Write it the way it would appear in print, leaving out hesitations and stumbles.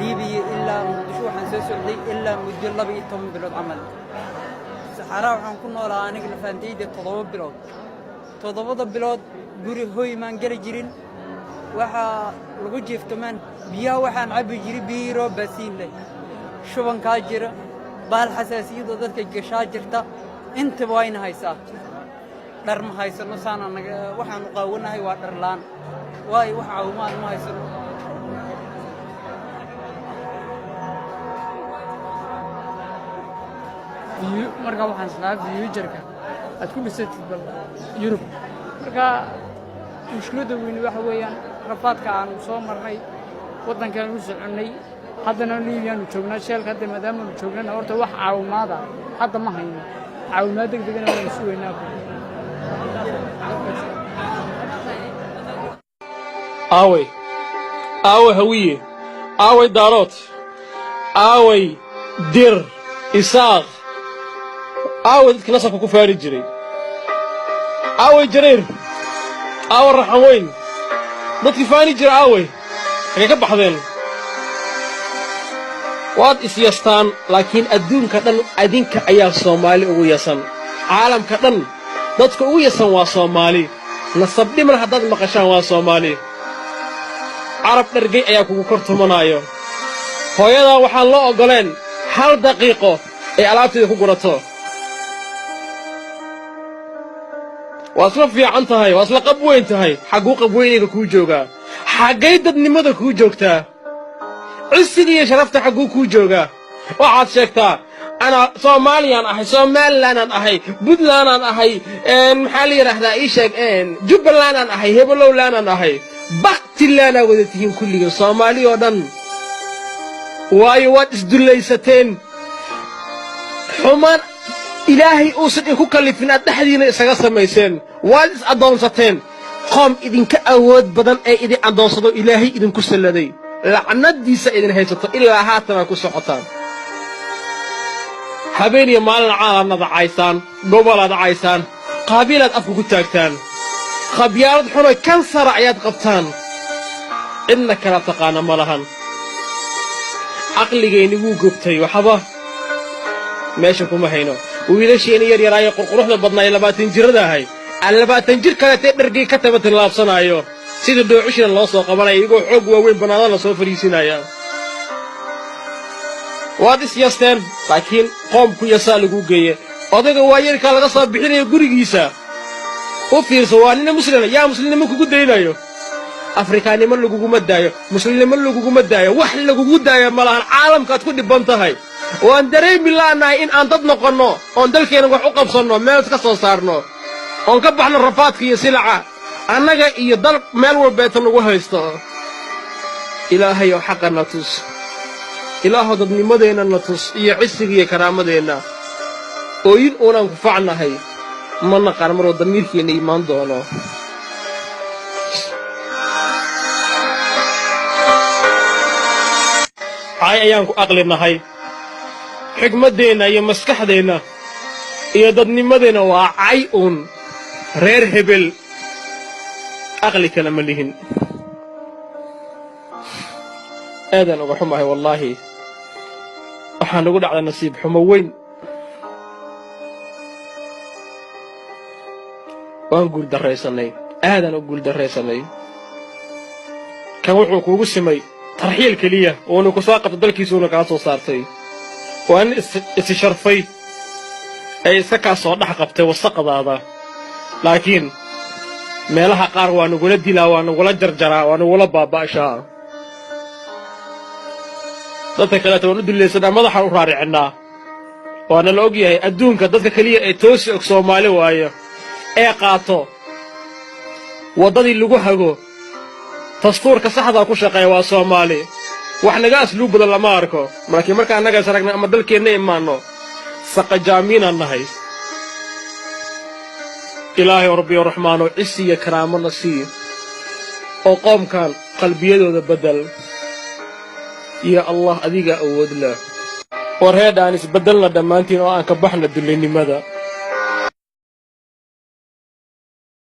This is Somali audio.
liibiya ilaa muqdisho waxaan soo socday ilaa muddo 12 bilood camal saxaraa waxaan ku noolaa aniga lafaantayda 7 bilood 7 bilood guri hooy maan gali jirin waxa lagu jiiftamaan biyaha waxaan cabi jiray biiro basiin leh shuban ka jira baal xasaasiyada dadka gashaa jirta inta wayna haysaa dhar ma haysano saana anaga waxaan qaawanahay waa dhar laan waay wax caawimaad ma haysano marka waxaan isleeyahay future-ka aad ku dhisatid bal Yurub marka mushkiladda weyn waxa weeyaan rafaadka aan soo marnay waddankan u soconay haddana Liibiya aanu joognaa sheelka hadda maadaama aanu joognana horta wax caawimaada hadda ma hayno caawimaad degdegna waan suugaynaa aaway hawiye aaway daarood aaway dir isaaq aaway dadka nasabka ku faari jiray aaway jareer aaway raxan weyn dadkii faani jira aaway xagee ka baxdeen waad isyastaan laakiin adduunka dhan adinka ayaa Soomaali ugu yasan caalamka dhan dadka ugu yasan waa Soomaali nasab dhiman haddaad maqashaan waa Soomaali carab dhargay ayaa kugu kortumanayo hooyada waxaan loo ogoleen 1 daqiiqo ee alaabteeda ku gurato waa isla fiican tahay waa isla qab weyn tahay xaguu qab weynayga kuu joogaa xaggay dadnimada kuu joogtaa cisiga iyo sharafta xaguu kuu joogaa waxaad sheegtaa ana Soomaaliyaan ahay Somaliland ahay Puntland ahay maxaa la yiraahdaa ii sheeg Jubbaland ahay Hebelowland ahay baktilaana wada tihiin kulliga Soomaali oo dhan waayo waad isdulaysateen xumaan ilaahay uusan idinku kalifin aad dhexdiina isaga samayseen waad is adoonsateen qoom idinka awood badan ee idin adoonsado ilaahay idinku salladay lacnadiisa idin haysato ilaa haatan ku socotaan habeeniyo maalin caalamada caysaan gobolada caysaan qaabilaad afku ku taagtaan khabyaalad xuno kansar ayaad qabtaan inna kala taqaana malahan aqligeyni wuu gubtay waxba meesha kuma hayno wiilasheena yar yaraayo qurquruxda badnaa 20 jirada ahay 20 jir kale ee dhargay ka tabatin laabsanayo sida doocushina loo soo qabanayo iyagoo xoog waaweyn banaada la soo fariisinaya waad isyasteen laakiin qoomku yasaa lagu geeyay odaga waayirka laga soo bixinayo gurigiisa u fiirso waa nin muslim yaa muslimnimo kugu daynayo afrikaanimo laguguma daayo muslimnimo laguguma daayo wax lagugu daayo malahan caalamkaad ku dhiban tahay waan dareemi laanahay in aan dad noqono oon dalkeena wax u qabsano meel ka soo saarno oon ka baxno rafaadka iyo silaca annaga iyo dal meel walbeeta nagu haysto ilaahay oo xaqana tus ilaahu dadnimadeena na tus iyo cisiga iyo karaamadeenna oo in oonan ku facnahay ma naqaan mar damiirkeena iimaan doono ayaan ku aqlinahay xigmadeena iyo maskaxdeena iyo dadnimadeena waa cay uun reer hebel aqli kala ma lihin aadan uga xumahay wallaahi waxaan ugu dhacday nasiib xumo weyn waan guuldarraysanay aadan u guuldarraysanay kan wuxuu kuugu simay tarxiil keliya oonu ku soo qabto dalkiisuuna kaa soo saartay waan isi sharfay ay iska kaa soo dhex qabtay wasaqdaada laakiin meelaha qaar waa nagula dilaa waa nagula jarjaraa waa nagula baaba'ashaa dadka kaleeta waan u dulaysanaa madaxaan u raaricinaa waana la og yahay adduunka dadka keliya ee toosi og Soomaali waayo ee qaato waddadii lagu hago dastuurka saxda ku shaqeeya waa Soomaali wax naga asluub badan lama arko laakiin marka annaga saragna ama dalkeena imaano saqajaamiina nahay ilaahay rabbi raxmaano cisiya karaamo nasiib oo qoomkan qalbiyadooda badal ya Allah adiga awood la warheedaan isbeddelna dhamaantiin oo aan ka baxna dulinimada